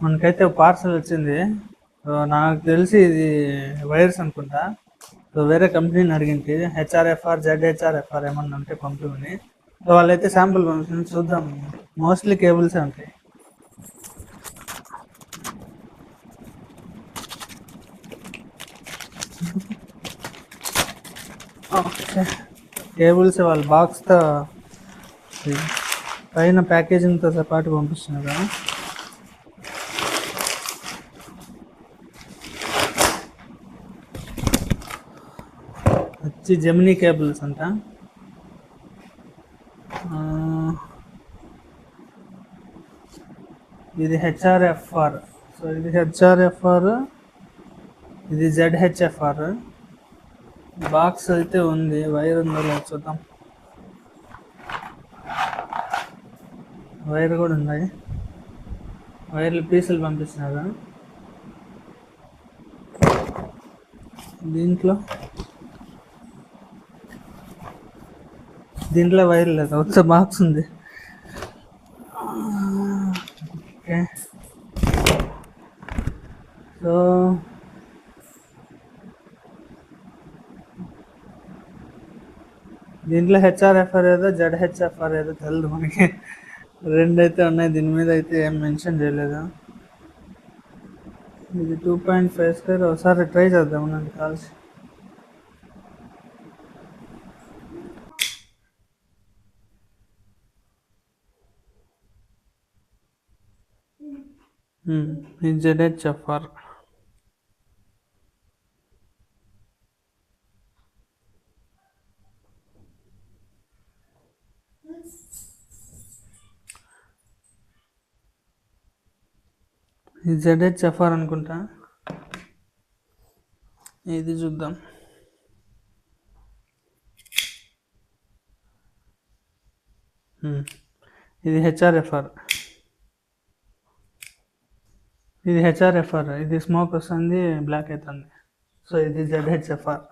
మనకైతే పార్సల్ వచ్చింది. నాకు తెలిసి ఇది వైర్స్ అనుకుంటా. సో వేరే కంపెనీని అడిగింటి హెచ్ఆర్ఎఫ్ఆర్ జెడ్హెచ్ఆర్ఎఫ్ఆర్ ఏమన్నా ఉంటే పంపిమని. సో వాళ్ళైతే శాంపుల్ పంపించింది, చూద్దాం. మోస్ట్లీ కేబుల్సే ఉంటాయి. ఓకే, కేబుల్స్ వాళ్ళ బాక్స్తో పైన ప్యాకేజింగ్తో పాటు పంపిస్తున్నారు. వచ్చి జెమినీ కేబుల్స్ అంట. ఇది హెచ్ఆర్ఎఫ్ఆర్. సో ఇది హెచ్ఆర్ఎఫ్ఆర్, ఇది జెడ్హెచ్ఎఫ్ఆర్. బాక్స్ అయితే ఉంది, వైర్ ఉందో లేదు చూద్దాం. వైర్ కూడా ఉన్నాయి, వైర్లు పీసులు పంపిస్తున్నారు. దీంట్లో వైర్ లేదు, వచ్చే బాక్స్ ఉంది. ఓకే, సో దీంట్లో హెచ్ఆర్ఎఫ్ఆర్ ఏదో జెడ్హెచ్ఎఫ్ఆర్ ఏదో తెలియదు మనకి. రెండైతే ఉన్నాయి, దీని మీద అయితే ఏం మెన్షన్ చేయలేదు. ఇది 2.5 ఒకసారి ట్రై చేద్దాం నాకు కాల్సి. ఇది జెడ్హెచ్ఎఫ్ఆర్. ఇది జెడ్హెచ్ఎఫ్ఆర్ అనుకుంటా. ఇది చూద్దాం. ఇది హెచ్ఆర్ఎఫ్ఆర్. ఇది హెచ్ఆర్ఎఫ్ఆర్, ఇది స్మోక్ వస్తుంది, బ్లాక్ అవుతుంది. సో ఇది జెడ్హెచ్ఎఫ్ఆర్.